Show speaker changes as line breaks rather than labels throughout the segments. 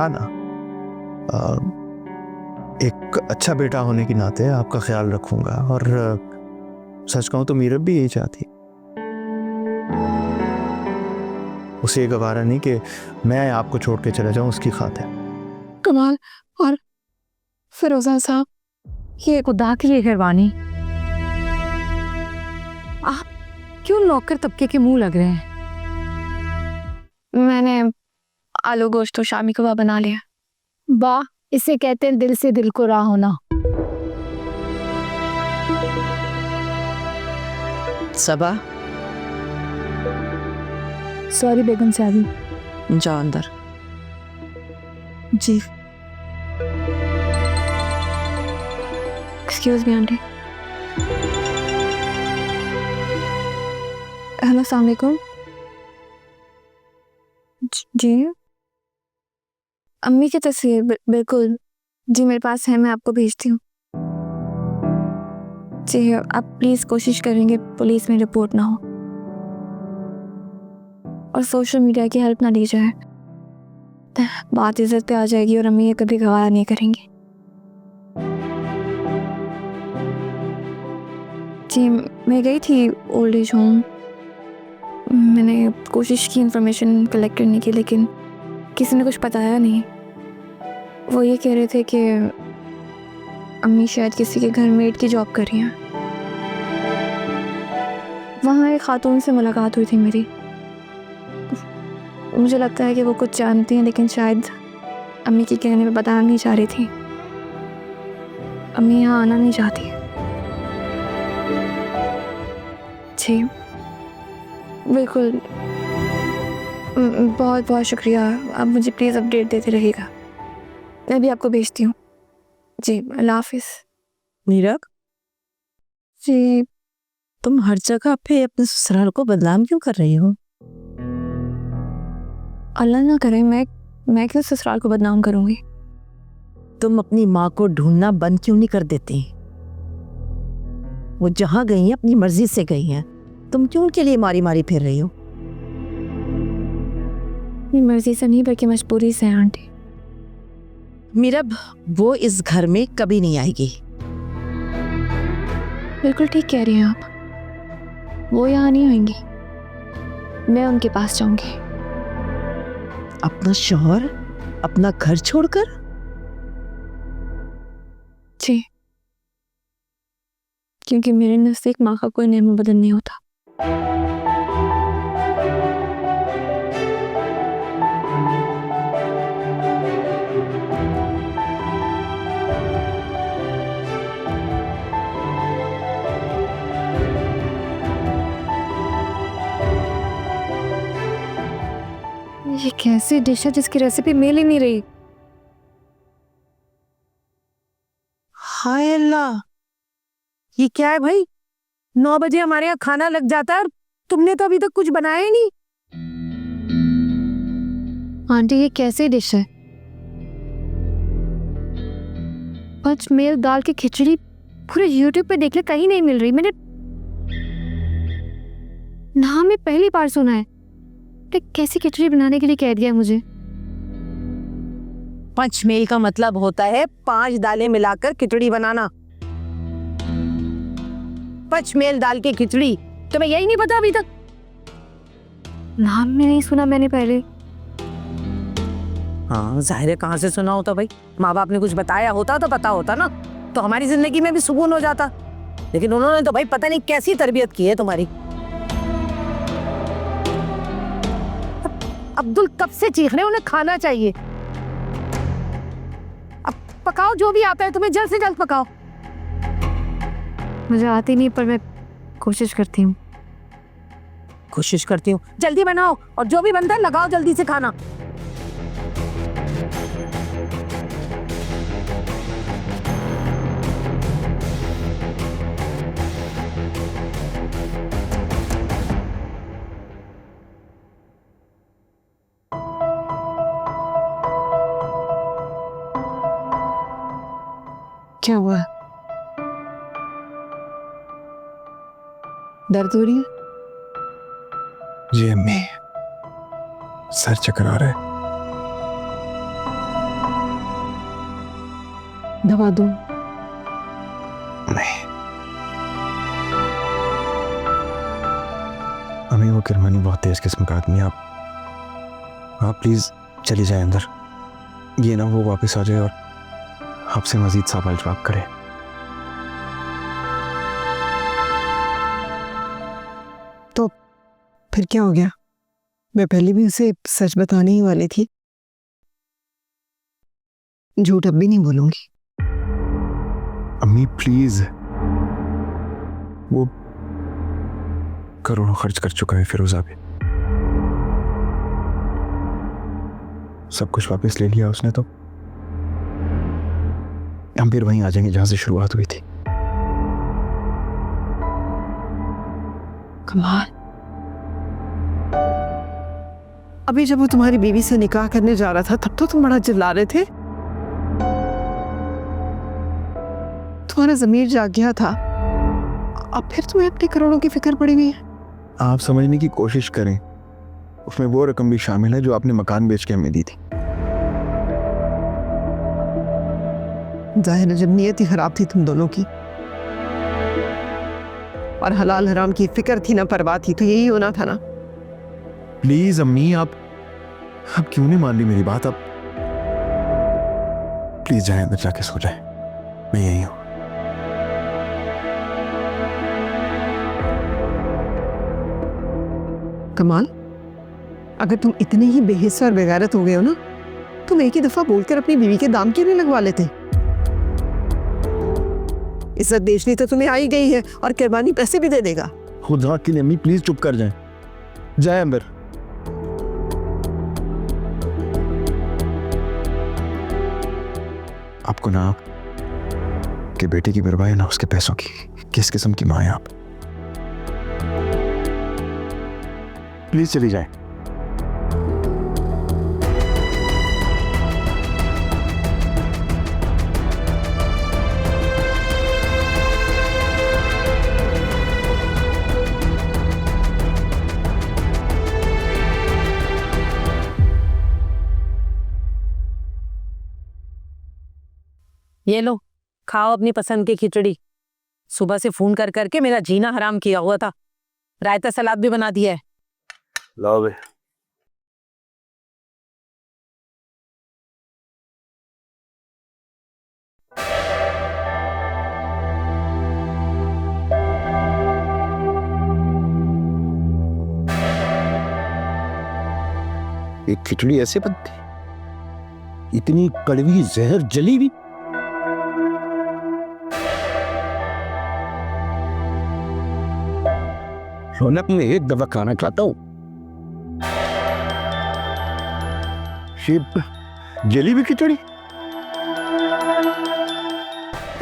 कहा ना, एक अच्छा बेटा होने के नाते आपका ख्याल रखूंगा। और सच कहूं तो मीरब भी यही चाहती, उसे ये गवारा नहीं कि मैं आपको छोड़ के चला जाऊं उसकी खातिर।
कमाल और फिरोजा साहब, ये खुदा की मेहरबानी, आप क्यों नौकर तबके के मुंह लग रहे हैं? मैंने आलू गोश्त और शामी कबाब बना लिया।
वाह, इसे कहते हैं दिल से दिल को राह होना।
सबा,
सॉरी बेगम साहब।
जाओ अंदर।
जी।
Excuse me aunty. हेलो, अस्सलाम वालेकुम। जी, अम्मी की तस्वीर बिल्कुल जी मेरे पास है, मैं आपको भेजती हूँ। जी, आप प्लीज़ कोशिश करेंगे पुलिस में रिपोर्ट ना हो और सोशल मीडिया की हेल्प ना ली जाए, बात इज्जत पे आ जाएगी और अम्मी ये कभी गवारा नहीं करेंगी। जी, मैं गई थी ओल्ड एज होम, मैंने कोशिश की इंफॉर्मेशन कलेक्ट करने की, लेकिन किसी ने कुछ बताया नहीं। वो ये कह रहे थे कि अम्मी शायद किसी के घर मेड की जॉब कर रही हैं। वहाँ एक खातून से मुलाकात हुई थी मेरी, मुझे लगता है कि वो कुछ जानती हैं, लेकिन शायद अम्मी के कहने पे बताना नहीं चाह रही थी। अम्मी यहाँ आना नहीं चाहती। जी बिल्कुल, बहुत बहुत शुक्रिया। आप मुझे प्लीज़ अपडेट देते रहिएगा, मैं भी आपको भेजती हूँ। जी, अल्लाह हाफिज़।
मीरब,
जी,
तुम हर जगह पे अपने ससुराल को बदनाम क्यों कर रही हो?
अल्लाह ना करे मैं क्यों ससुराल को बदनाम करूँगी?
तुम अपनी माँ को ढूंढना बंद क्यों नहीं कर देती? वो जहाँ गई हैं अपनी मर्जी से गई हैं, तुम क्यों उनके लिए मारी मारी फिर रही हो?
अपनी मर्जी से नहीं बल्कि मजबूरी से आंटी।
मीरब, वो इस घर में कभी नहीं आएगी।
बिल्कुल ठीक कह रही हैं आप, वो यहाँ नहीं आएंगी, मैं उनके पास जाऊंगी।
अपना शौहर, अपना घर छोड़कर?
जी, क्योंकि मेरे नज़दीक माँ का कोई नेम बदल नहीं होता। ये कैसी डिश है जिसकी रेसिपी मिल ही नहीं रही?
हाय अल्लाह, ये क्या है भाई? 9 बजे हमारे यहाँ खाना लग जाता है और तुमने तो अभी तक कुछ बनाया ही नहीं।
आंटी, ये कैसी डिश है? पंचमेल दाल की खिचड़ी पूरे यूट्यूब पे देख ले, कहीं नहीं मिल रही। मैंने नाम में पहली बार सुना है। तो कैसी खिचड़ी बनाने के लिए कह दिया मुझे?
पंचमेल का मतलब होता है 5 दालें मिलाकर खिचड़ी बनाना। पंचमेल दाल की खिचड़ी, तुम्हें यही नहीं पता अभी तक?
नाम में नहीं सुना मैंने पहले।
हाँ, जाहिर है, कहाँ से सुना होता भाई? माँ बाप ने कुछ बताया होता तो पता होता ना, तो हमारी जिंदगी में भी सुकून हो जाता। लेकिन उन्होंने तो भाई पता नहीं कैसी तरबियत की है तुम्हारी। अब्दुल कब से चीख रहे, उन्हें खाना चाहिए। अब पकाओ, जो भी आता है तुम्हें, जल्द से जल्द पकाओ।
मुझे आती नहीं, पर मैं कोशिश करती हूँ।
कोशिश करती हूँ, जल्दी बनाओ, और जो भी बनता है लगाओ जल्दी से खाना।
क्या हुआ? दर्द हो रही है?
जी अम्मी, सर चकरा रहा है।
दवा दूं?
नहीं अम्मी, वो किरमानी बहुत तेज किस्म का आदमी है। आप प्लीज चली जाए अंदर, ये ना वो वापस आ जाए और आपसे मजीद सवाल जवाब करे।
तो फिर क्या हो गया? मैं पहले भी उसे सच बताने ही वाली थी। झूठ अब भी नहीं बोलूंगी।
अम्मी प्लीज, वो करोड़ों खर्च कर चुका है फिरोजा पे, सब कुछ वापस ले लिया उसने, तो हम फिर वहीं आ जाएंगे जहां से शुरुआत हुई थी।
कमाल, अभी जब वो तुम्हारी बीवी से निकाह करने जा रहा था तब तो तुम बड़ा चिल्ला रहे थे। तुम्हारा ज़मीर जाग गया था, अब फिर तुम्हें अपने करोड़ों की फिक्र पड़ी हुई है।
आप समझने की कोशिश करें, उसमें वो रकम भी शामिल है जो आपने मकान बेच के हमें दी थी।
जाहिर है जब नीयत ही खराब थी तुम दोनों की, और हलाल हराम की फिक्र थी ना परवाह थी, तो यही होना था ना।
प्लीज अम्मी, आप क्यों नहीं मान ली मेरी बात? आप प्लीज जाए अंदर, जाके सो जाए, मैं यही हूं।
कमाल, अगर तुम इतने ही बेहिस्सा और बेगैरत हो गए हो ना, तुम एक ही दफा बोलकर अपनी बीवी के दाम क्यों नहीं लगवा लेते? इज्जत बेचनी तो तुम्हें आई गई है, और कुर्बानी पैसे भी दे देगा।
खुदा के लिए अम्मी प्लीज चुप कर जाए, जाए अंदर। आपको ना कि बेटे की परवाह है ना उसके पैसों की। किस किस्म की माँ है आप? प्लीज चली जाए।
ये लो, खाओ अपनी पसंद की खिचड़ी। सुबह से फोन कर करके मेरा जीना हराम किया हुआ था। रायता सलाद भी बना दिया है।
लाओ बे।
एक खिचड़ी ऐसे बनती, इतनी कड़वी जहर जली भी। रौनक में एक दफा खाना खाता हूं, शिप जली भी खिचड़ी।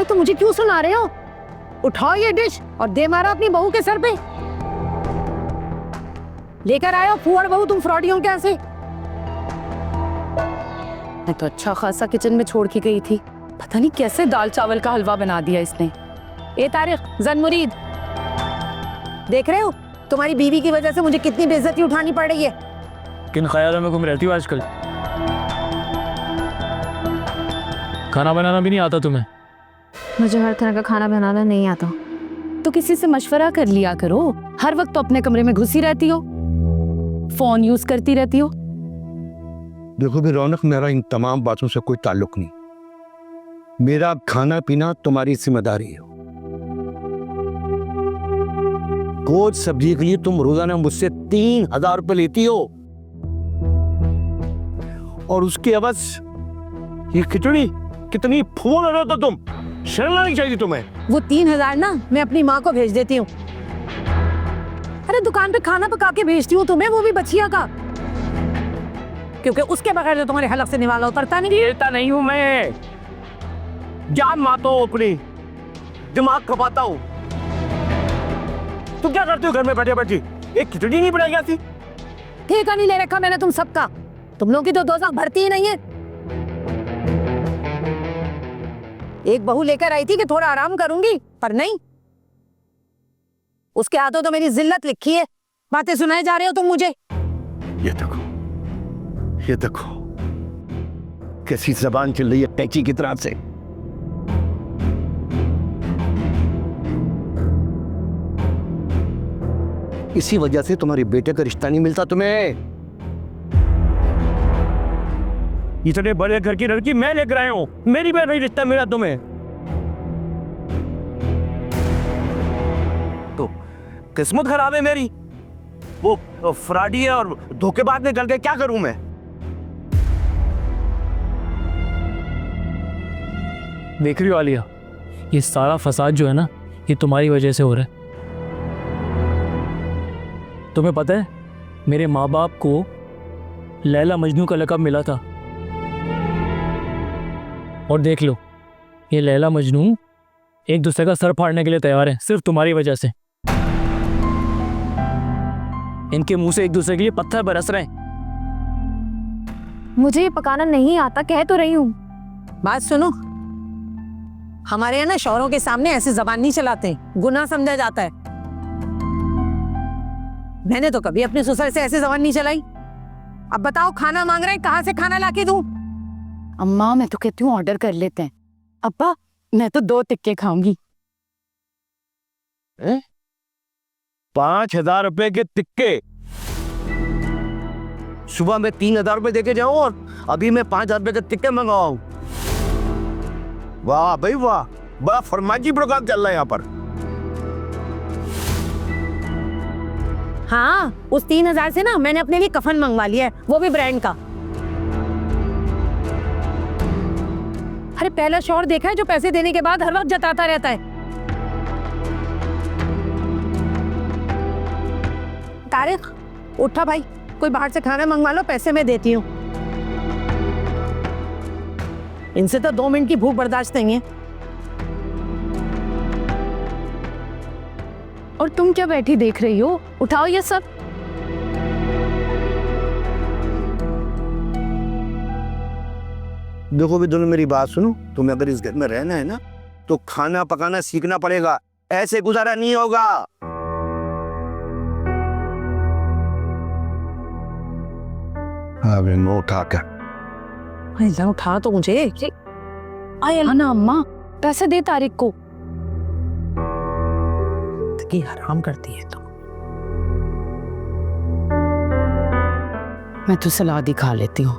तो मुझे क्यों सुना रहे हो? उठाओ ये डिश और दे मारा अपनी बहू के सर पे। लेकर आयो फुअर बहू तुम फ्रॉडियों के यहाँ से। मैं तो अच्छा खासा किचन में छोड़ के गई थी, पता नहीं कैसे दाल चावल का हलवा बना दिया इसने। ए तारिक, जन मुरीद, देख रहे हो तुम्हारी बीवी की वजह से मुझे कितनी बेइज्जती उठानी पड़ रही है।
किन ख्यालों में घूम रहती हो आजकल? खाना बनाना भी नहीं आता तुम्हें?
मुझे हर तरह का खाना बनाना नहीं आता।
तो किसी से मशवरा कर लिया करो। हर वक्त तो अपने कमरे में घुसी रहती हो, फोन यूज करती रहती हो।
देखो भी रौनक, मेरा इन तमाम बातों से कोई ताल्लुक नहीं। मेरा खाना पीना तुम्हारी जिम्मेदारी है। गोद सब्जी के लिए तुम रोजाना मुझसे 3000 रुपए लेती हो, और उसके अवज ये खिचड़ी कितनी फूल रहे हो तो तुम। शर्म नहीं चाहिए तुम्हें?
वो 3000 ना मैं अपनी माँ को भेज देती हूँ। अरे दुकान पे खाना पका के भेजती हूँ तुम्हें, वो भी बचिया का, क्योंकि उसके बगैर तो तुम्हारे हलक से निवाला उतरता नहीं।
देता नहीं हूं मैं, जान मारता हूं, अपनी दिमाग खपाता हूं। तुम क्या करते हो घर में बैठे बैठे? एक खिचड़ी नहीं बनाई जाती?
ठेका नहीं ले रखा मैंने तुम सबका, तुम लोगों की तो दोज़ख भरती ही नहीं है। एक बहू लेकर आई थी कि थोड़ा आराम करूंगी, पर नहीं, उसके हाथों तो मेरी जिल्लत लिखी है। बातें सुनाए जा रहे हो तुम मुझे।
ये देखो, ये देखो कैसी जबान चल रही है टैची की तरह से। इसी वजह से तुम्हारे बेटे का रिश्ता नहीं मिलता तुम्हें।
इतने बड़े घर की लड़की मैं लेकर आया हूँ, मेरी बहन नहीं रिश्ता मिला तुम्हें। तो किस्मत खराब है मेरी, वो फ्रॉडी है और धोखेबाज निकल गए, क्या करूं मैं? देख रही हो आलिया, ये सारा फसाद जो है ना, ये तुम्हारी वजह से हो रहा है। तुम्हें पता है मेरे माँ बाप को लैला मजनू का लक़ब मिला था, और देख लो ये लैला मजनू एक दूसरे का सर फाड़ने के लिए तैयार है, सिर्फ तुम्हारी वजह से। इनके मुंह से एक दूसरे के लिए पत्थर बरस रहे हैं।
मुझे ये पकाना नहीं आता, कह तो रही हूँ।
बात सुनो, हमारे यहाँ ना शौहरों के सामने ऐसे जबान नहीं चलाते, गुनाह समझा जाता है। मैंने तो कभी अपने ससुर से ऐसे जबान नहीं चलाई। अब बताओ, खाना मांग रहे हैं, कहाँ से खाना लाके दूं?
अम्मा मैं तो कहती हूँ ऑर्डर कर लेते हैं। अब्बा मैं तो 2 टिक्के खाऊंगी।
5,000 रुपए के टिक्के? सुबह में 3,000 रुपए देके जाऊं और अभी मैं 5,000 रुपए के टिक्के मंगवाऊं? वाह भाई वाह, बड़ा फरमाइशी प्रोग्राम चल रहा है यहाँ पर।
हाँ, उस 3,000 से ना मैंने अपने लिए कफन मंगवा लिया है, वो भी ब्रांड का। अरे पहला शौहर देखा है जो पैसे देने के बाद हर वक्त जताता रहता है। तारिक उठा भाई, कोई बाहर से खाना मंगवा लो, पैसे मैं देती हूँ। इनसे तो 2 मिनट की भूख बर्दाश्त नहीं है।
और तुम क्या बैठी देख रही हो, उठाओ ये सब।
देखो भी दोनों, मेरी बात सुनो, तुम्हें अगर इस घर में रहना है ना तो खाना पकाना सीखना पड़ेगा, ऐसे गुजारा नहीं होगा। अबे नो उठाकर
उठा तो मुझे।
आया ना अम्मा, पैसे दे तारिक को।
की हराम करती है तो।
मैं तो सलाद ही खा लेती हूँ।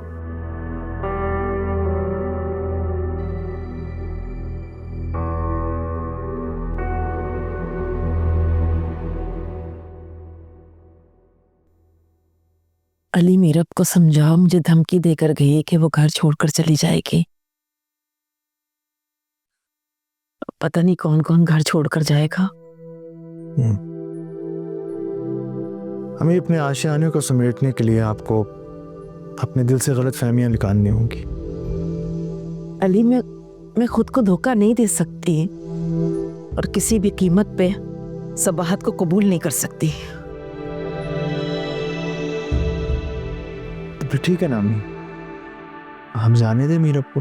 अली मीरब को समझाओ, मुझे धमकी देकर गई है कि वो घर छोड़कर चली जाएगी। पता नहीं कौन कौन घर छोड़कर जाएगा।
हमें अपने आशियाने को समेटने के लिए आपको अपने दिल से गलत फहमियां निकालनी होंगी।
अली मैं खुद को धोखा नहीं दे सकती और किसी भी कीमत पे सबाहत को कबूल नहीं कर सकती।
तो फिर ठीक है ना अम्मी, हम जाने दें मीरब को।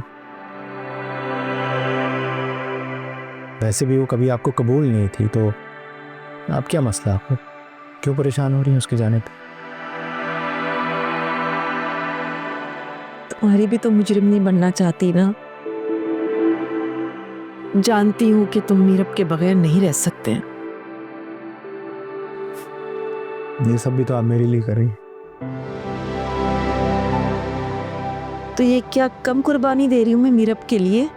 वैसे भी वो कभी आपको कबूल नहीं थी, तो आप क्या मसला, आपको क्यों परेशान हो रही हैं उसके जाने पर?
तुम्हारी भी तो मुजरिम नहीं बनना चाहती ना। जानती हूँ कि तुम मीरब के बगैर नहीं रह सकते हैं।
ये सब भी तो आप मेरे लिए कर रही हैं।
तो ये क्या कम कुर्बानी दे रही हूँ मैं मीरब के लिए,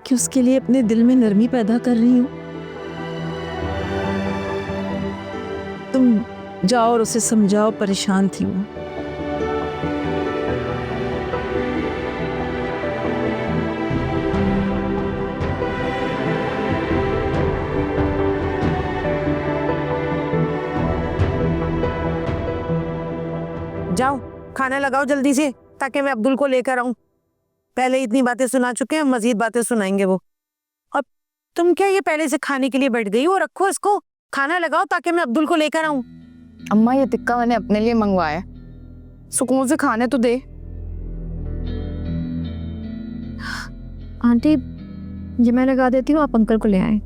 कि उसके लिए अपने दिल में नरमी पैदा कर रही हूँ? तुम जाओ और उसे समझाओ, परेशान थी वो।
जाओ खाना लगाओ जल्दी से, ताकि मैं अब्दुल को लेकर आऊं। पहले इतनी बातें सुना चुके हैं, मजीद बातें सुनाएंगे वो। और तुम क्या ये पहले से खाने के लिए बैठ गई हो? रखो इसको, खाना लगाओ ताकि मैं अब्दुल को लेकर आऊं।
अम्मा ये टिक्का मैंने अपने लिए मंगवाया, सुकून से खाने तो दे। आंटी ये मैं लगा देती हूँ, आप अंकल को ले आए।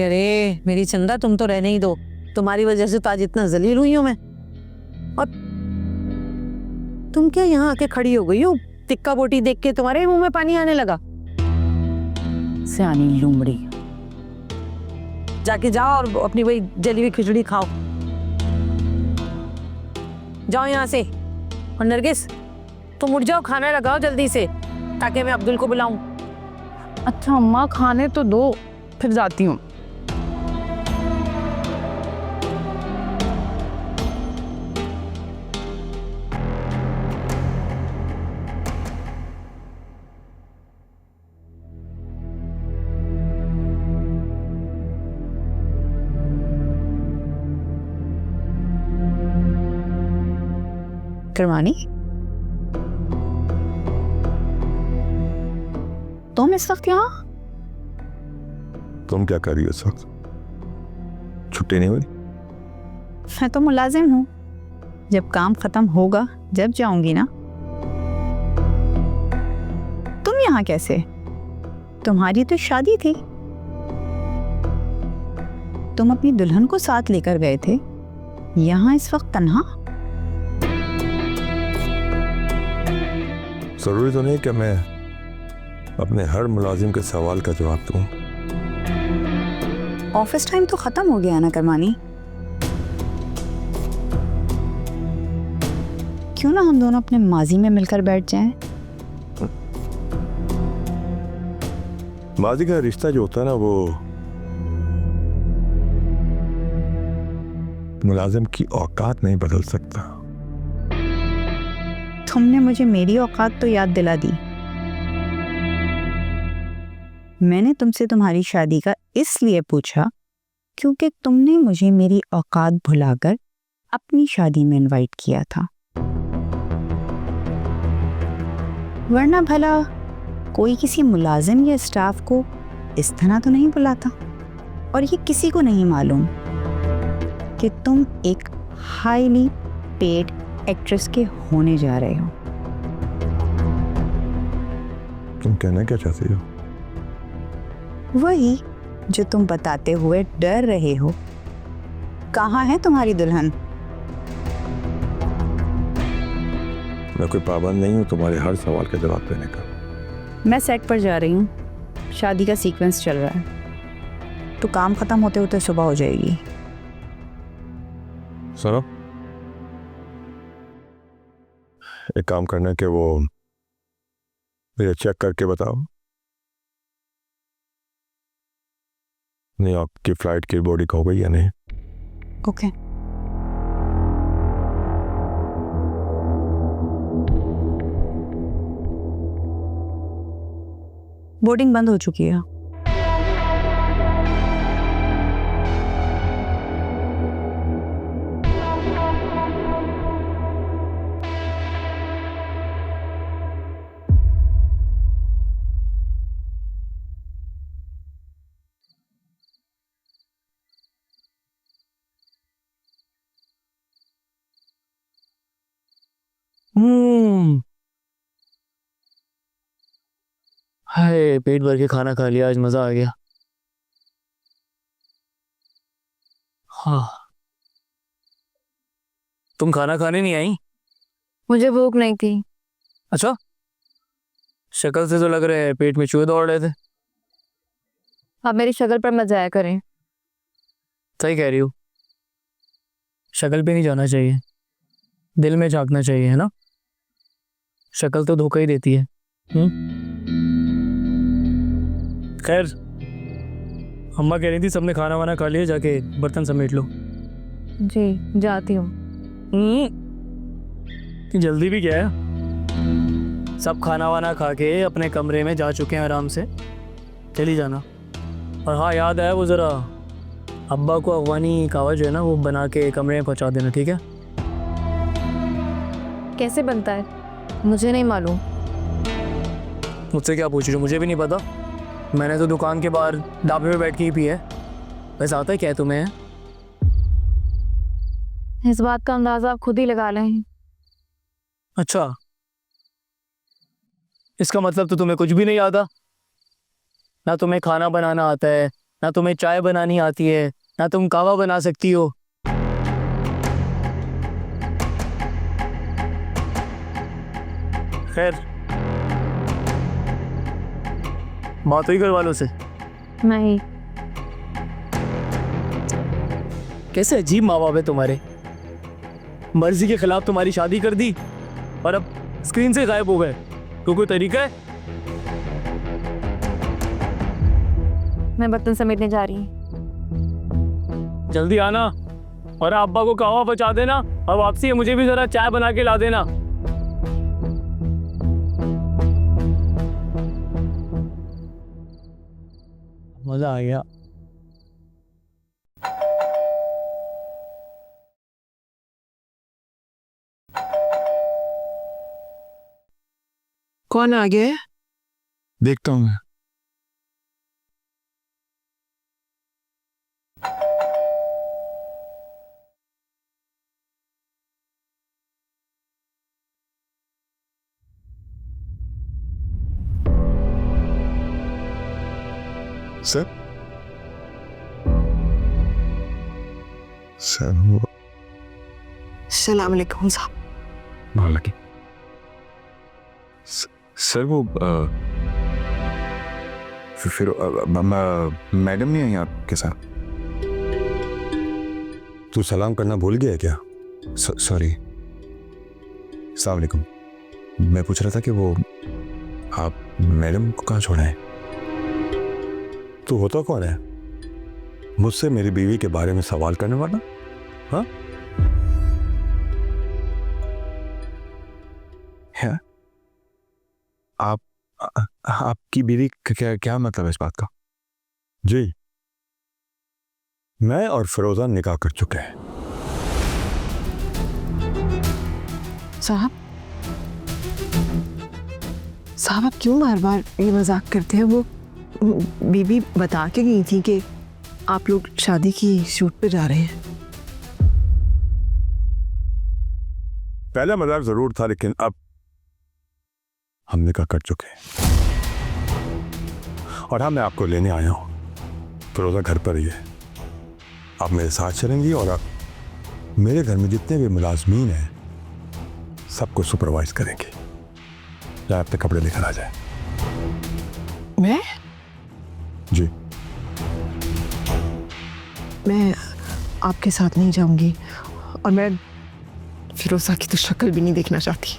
अरे मेरी चंदा, तुम तो रहने ही दो, तुम्हारी वजह से तो आज इतना जलील हुई हूं मैं। और तुम क्या यहाँ आके खड़ी हो गई हो? टिक्का बोटी देख के तुम्हारे मुंह में पानी आने लगा।
सियानी लूमड़ी।
जाके जाओ और अपनी वही जली हुई खिचड़ी खाओ। जाओ यहाँ से। और नरगिस तुम उठ जाओ, खाना लगाओ जल्दी से ताकि मैं अब्दुल को बुलाऊं।
अच्छा अम्मा खाने तो दो, फिर जाती हूँ।
करवानी, तुम इस वक्त यहाँ?
तुम क्या कर रही हो इस वक्त? छुट्टी नहीं हुई?
मैं तो मुलाजिम हूँ, जब काम खत्म होगा जब जाऊंगी ना। तुम यहाँ कैसे? तुम्हारी तो शादी थी, तुम अपनी दुल्हन को साथ लेकर गए थे, यहाँ इस वक्त तन्हा?
जरूरी तो नहीं कि मैं अपने हर मुलाजिम के सवाल का जवाब दूं।
ऑफिस टाइम तो खत्म हो गया ना करमानी, क्यों ना हम दोनों अपने माजी में मिलकर बैठ जाएं?
माजी का रिश्ता जो होता है ना, वो मुलाजिम की औकात नहीं बदल सकता।
तुमने मुझे मेरी औकात तो याद दिला दी। मैंने तुमसे तुम्हारी शादी का इसलिए पूछा क्योंकि तुमने मुझे मेरी औकात भुलाकर अपनी शादी में इनवाइट किया था, वरना भला कोई किसी मुलाजिम या स्टाफ को इस तरह तो नहीं बुलाता। और ये किसी को नहीं मालूम कि तुम एक हाईली पेड एक्ट्रेस के होने जा रहे हो।
तुम कहना क्या चाहती हो?
वही जो तुम बताते हुए डर रहे हो। कहाँ है तुम्हारी दुल्हन?
मैं कोई पाबंद नहीं हूँ तुम्हारे हर सवाल का जवाब देने का।
मैं सेट पर जा रही हूँ, शादी का सीक्वेंस चल रहा है, तो काम खत्म होते होते सुबह हो जाएगी।
सुनो, एक काम करना कि वो मुझे चेक करके बताओ न्यूयॉर्क की फ्लाइट की बोर्डिंग हो गई या नहीं।
ओके। बोर्डिंग बंद हो चुकी है।
हाय, पेट भर के खाना खा लिया, आज मजा आ गया। हाँ, तुम खाना खाने नहीं आई?
मुझे भूख नहीं थी।
अच्छा, शक्ल से तो लग रहा है पेट में चूहे दौड़ रहे थे।
आप मेरी शक्ल पर मत जाया करें।
सही कह रही हो, शक्ल पे नहीं जाना चाहिए, दिल में झांकना चाहिए, है ना? शक्ल तो धोखा ही देती है। खैर, अम्मा कह रही थी सबने खाना वाना खा लिया, जाके बर्तन समेट लो।
जी, जाती हूँ।
जल्दी भी क्या है, सब खाना वाना खा के अपने कमरे में जा चुके हैं आराम से, चली जाना। और हाँ, याद है वो ज़रा अब्बा को अफगानी कहवा जो है ना, वो बना के कमरे में पहुँचा देना, ठीक है?
कैसे बनता है मुझे नहीं मालूम।
मुझसे क्या पूछ रही हो? मुझे भी नहीं पता, मैंने तो दुकान के बाहर ढाबे में बैठ के ही पी है। वैसे आता है क्या है तुम्हें?
इस बात का अंदाजा आप खुद ही लगा लें।
अच्छा, इसका मतलब तो तुम्हें कुछ भी नहीं आता? ना तुम्हें खाना बनाना आता है, ना तुम्हें चाय बनानी आती है, ना तुम कहवा बना सकती हो। खैर, बात हुई घर वालों से?
नहीं।
कैसे अजीब माँ बाप है तुम्हारे। मर्जी के खिलाफ तुम्हारी शादी कर दी और अब स्क्रीन से गायब हो गए। तो कोई तरीका है?
मैं बर्तन समेटने जा रही हूँ।
जल्दी आना और अब्बा को कहवा बचा देना और वापसी मुझे भी जरा चाय बना के ला देना। मजा आ गया।
कौन आ गया है?
देखता हूँ मैं। सर सर वो
सलाम अलैकुम साहब।
मालकी सर वो फिर मैडम नहीं आई आपके साथ?
तू सलाम करना भूल गया क्या?
सॉरी। अस्सलाम वालेकुम। मैं पूछ रहा था कि वो आप मैडम को कहाँ छोड़ा है?
तू होता कौन है मुझसे मेरी बीवी के बारे में सवाल करने वाला? हाँ
है? आपकी बीवी क्या क्या मतलब है इस बात का?
जी, मैं और फिरोजा निकाह कर चुके हैं।
साहब साहब, आप क्यों बार बार ये मजाक करते हैं? वो बीबी बता के गई थी कि आप लोग शादी की शूट पे जा रहे हैं।
पहला मजाक जरूर था, लेकिन अब हम निकाह कर चुके हैं। और हाँ, मैं आपको लेने आया हूं। फिरोजा घर पर ही है। आप मेरे साथ चलेंगी और आप मेरे घर में जितने भी मुलाजमीन हैं सबको सुपरवाइज करेंगे। चाहे अपने कपड़े लेकर आ जाए।
मैं
जी,
मैं आपके साथ नहीं जाऊंगी और मैं फिरोजा की तो शक्ल भी नहीं देखना चाहती।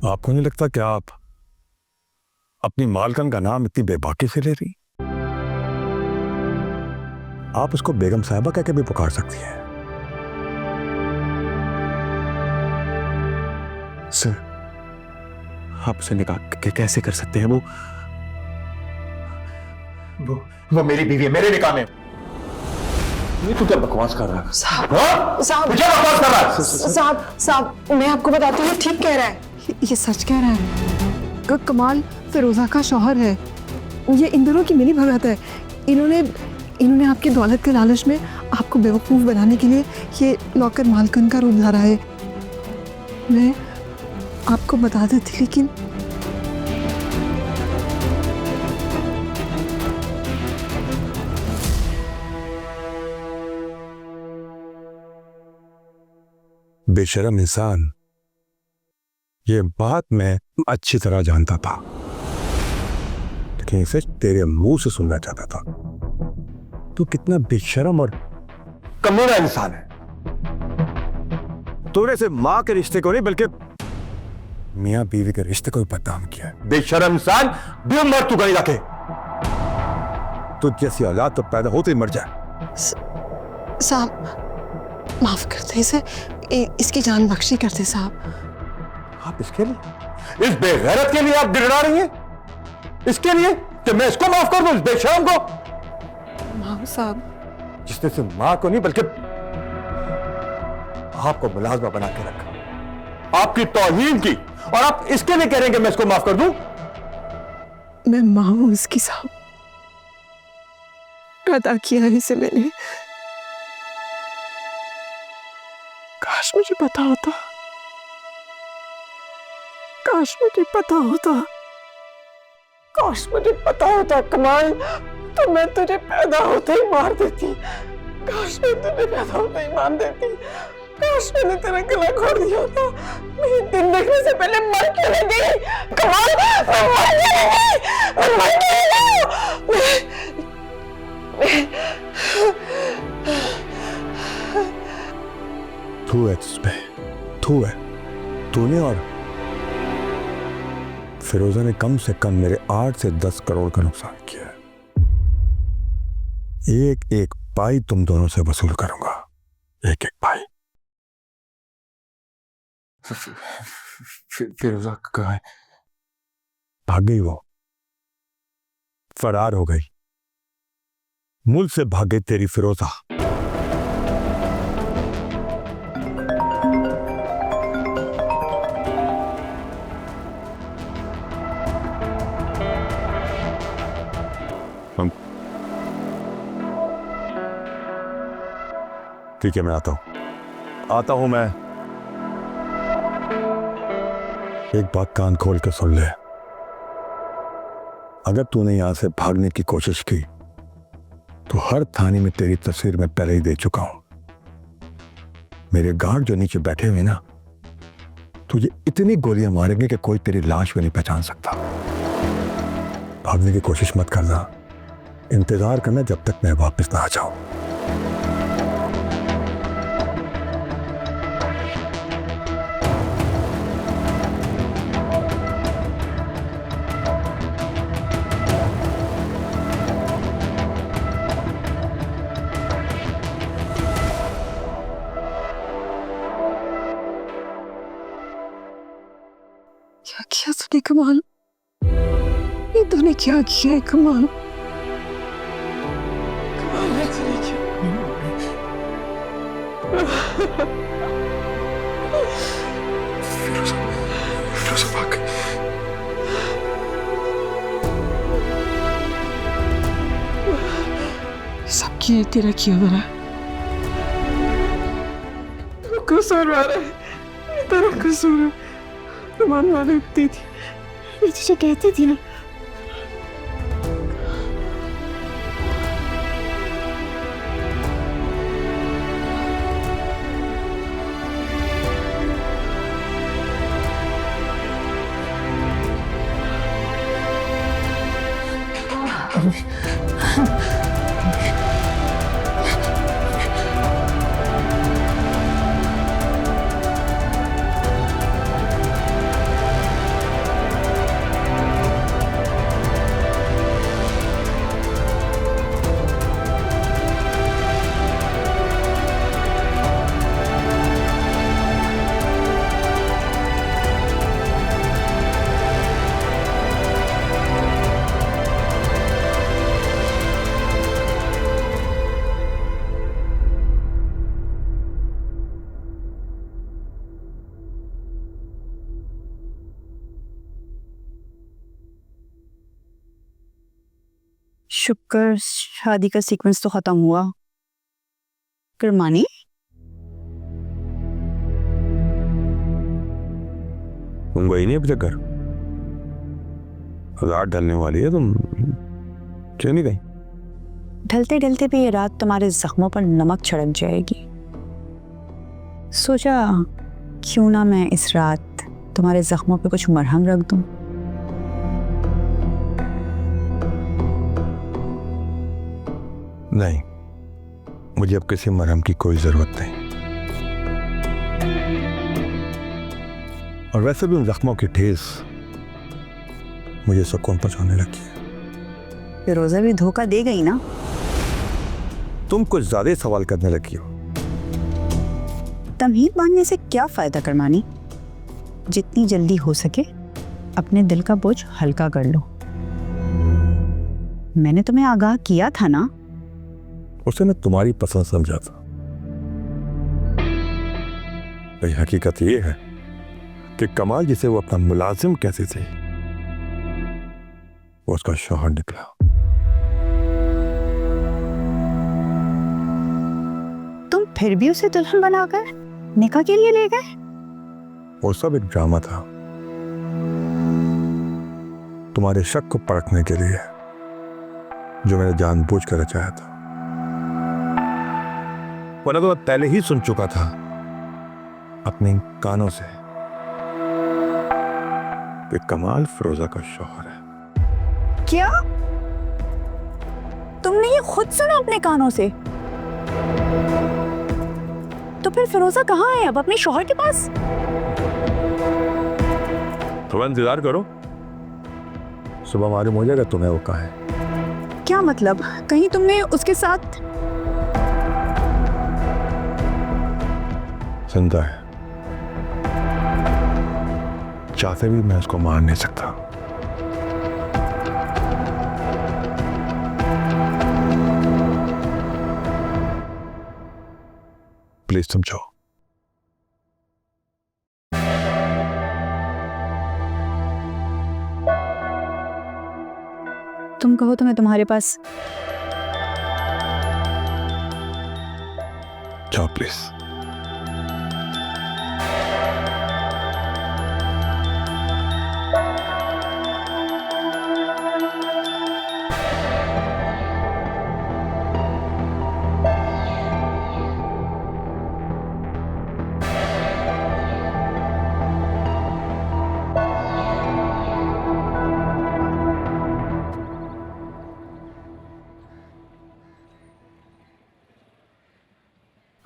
आपको नहीं लगता कि आप अपनी मालकन का नाम इतनी बेबाकी से ले रही? आप उसको बेगम साहिबा कह के भी पुकार सकती हैं।
सर, आप उसे निकाह कैसे कर सकते हैं? वो मेरी बीवी है, मेरे निकाह में। ये तू क्या बकवास कर रहा है?
साहब
क्या बकवास कर रहा है?
साहब, मैं आपको बताती हूँ, ठीक कह रहा है। ये सच कह रहा है। कमाल फिरोजा का शौहर है। ये इन दोनों की मिली भगत है। इन्होंने आपकी दौलत के लालच में आपको बेवकूफ़ बनाने के लिए ये नौकर मालकन का रूप धारा है। मैं आपको बता देती, लेकिन
बेशरम इंसान, ये बात मैं अच्छी तरह जानता था, लेकिन इसे तेरे मुंह से सुनना चाहता था। तू कितना बेशरम और
कमीना इंसान है। तूने सिर्फ माँ के रिश्ते को नहीं बल्कि
मियाँ बीवी के रिश्ते को भी बदनाम किया है।
बेशरम इंसान, बेउम्र तू कहीं रखे।
तुझ जैसी औलाद तो पैदा होते ही मर जाए।
साहब माफ करते इसे, इसकी जान बख्शी करते साहब।
आप इसके लिए, इस बेगैरत के लिए आप गिड़गिड़ा रही हैं? इसके लिए कि मैं इसको माफ कर दूं, इस बेशरम को?
माफ साहब,
जिसने सिर्फ माँ को नहीं बल्कि आपको मुलाजमा बना के रखा, आपकी तौहीन की, और आप इसके लिए कह रहे हैं कि मैं इसको माफ कर दूं?
मैं माँ हूं इसकी साहब, अदा किया है इसे मैंने। काश मुझे पता होता, काश मुझे पता होता, काश मुझे पता होता कमाल, तो मैं तुझे पैदा होते ही मार देती। काश मैं तुझे पैदा होते ही मार देती। काश मैंने तेरा गला घोट दिया होता। मैं दिन देखने से पहले मर क्यों नहीं गई? कमाल, मर क्यों नहीं गई? मर क्यों नहीं गई?
थू है तुझपे, थू है। तूने और फिरोजा ने कम से कम मेरे 8 से 10 करोड़ का नुकसान किया है। एक एक पाई तुम दोनों से वसूल करूंगा, एक एक पाई।
फिरोजा कहाँ है?
भाग गई वो, फरार हो गई, मुल्क से भाग गई तेरी फिरोजा। ठीक है, मैं आता हूं मैं। एक बात कान खोल के सुन ले, अगर तूने यहां से भागने की कोशिश की तो हर थाने में तेरी तस्वीर मैं पहले ही दे चुका हूं। मेरे गार्ड जो नीचे बैठे हुए ना, तुझे इतनी गोलियां मारेंगे कि कोई तेरी लाश भी नहीं पहचान सकता। भागने की कोशिश मत करना, इंतजार करना जब तक मैं वापस ना आ जाऊं।
क्या किया तूने कमाल? ये तूने क्या किया है कमाल? कमाल है तूने क्या?
फिरोजा भाग गई।
सब किए तेरा किया हुआ है। तू कसूरवार है, तेरा कसूर है। रुमान वाले उठती थी, मैं तुझे कहती थी ना।
शुक्र शादी का सीक्वेंस तो खत्म हुआ। करमानी,
तुम गई नहीं अब तक घर? रात ढलने वाली है, तुम क्यों नहीं गई?
ढलते ढलते भी ये रात तुम्हारे जख्मों पर नमक छिड़क जाएगी। सोचा क्यों ना मैं इस रात तुम्हारे जख्मों पे कुछ मरहम रख दूं।
नहीं, मुझे अब किसी मरहम की कोई जरूरत नहीं। और वैसे भी उन जख्मों की ठेस मुझे सुकून पहुंचाने लगी है।
फिरोजा भी धोखा दे गई ना।
तुम कुछ ज्यादा सवाल करने लगी हो।
तमहीद बांधने से क्या फायदा करमानी? जितनी जल्दी हो सके अपने दिल का बोझ हल्का कर लो। मैंने तुम्हें आगाह किया था ना।
उसे मैं तुम्हारी पसंद समझा था। हकीकत यह है कि कमाल जिसे वो अपना मुलाजिम कहती थी, वो उसका शौहर निकला।
तुम फिर भी उसे दुल्हन बनाकर निकाह के लिए ले गए?
वो सब एक ड्रामा था, तुम्हारे शक को परखने के लिए, जो मैंने जानबूझकर रचाया था। वरना तो मैं पहले ही सुन चुका था अपने कानों से कि कमाल फिरोजा का शौहर है।
क्या तुमने ये खुद सुना अपने कानों से?
तो फिर फिरोजा कहाँ है अब? अपने शौहर के पास?
थोड़ा इंतजार करो, सुबह मालूम हो जाएगा तुम्हें वो कहाँ है।
क्या मतलब? कहीं तुमने उसके साथ?
सुनता है, चाहते भी मैं उसको मार नहीं सकता। प्लीज तुम जाओ।
तुम कहो तो मैं तुम्हारे पास।
जाओ प्लीज।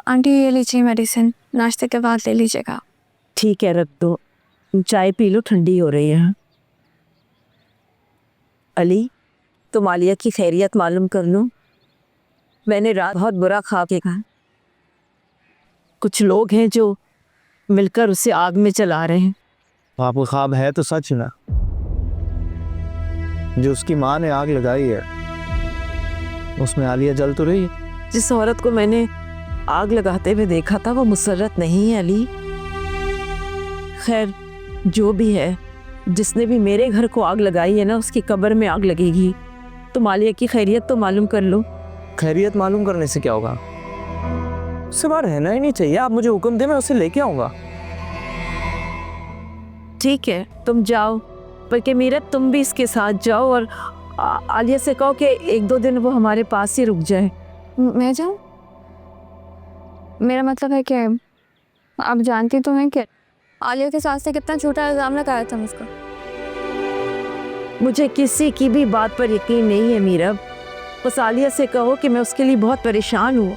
आंटी ये लीजिए मेडिसिन, नाश्ते के बाद ले लीजिएगा।
ठीक है, रख दो। चाय पी लो, ठंडी हो रही है। अली, तुम आलिया की खैरियत मालूम कर लो। मैंने रात बहुत बुरा ख्वाब देखा। कुछ लोग हैं जो मिलकर उसे आग में जला रहे हैं।
आपका ख्वाब है तो सच ना? जो उसकी माँ ने आग लगाई है उसमें आलिया जल तो रही है।
जिस औरत को मैंने आग लगाते हुए देखा था वो मुसर्रत नहीं है अली। खैर, जो भी है, जिसने भी मेरे घर को आग लगाई है ना, उसकी कब्र में आग लगेगी। तुम आलिया की खैरियत तो मालूम कर लो।
खैरियत मालूम करने से क्या होगा? उससे बाहर रहना ही नहीं चाहिए। आप मुझे हुक्म दें, मैं उसे लेके आऊंगा।
ठीक है, तुम जाओ, बल्कि मीरत तुम भी इसके साथ जाओ और आलिया से कहो कि 1-2 दिन वो हमारे पास ही रुक जाए।
मैं जाऊँ? मेरा मतलब है कि आप जानती तो हैं कि आलिया के साथ से कितना छोटा इल्ज़ाम लगाया था मुझको।
मुझे किसी की भी बात पर यकीन नहीं है मीरब। बस आलिया से कहो कि मैं उसके लिए बहुत परेशान हूँ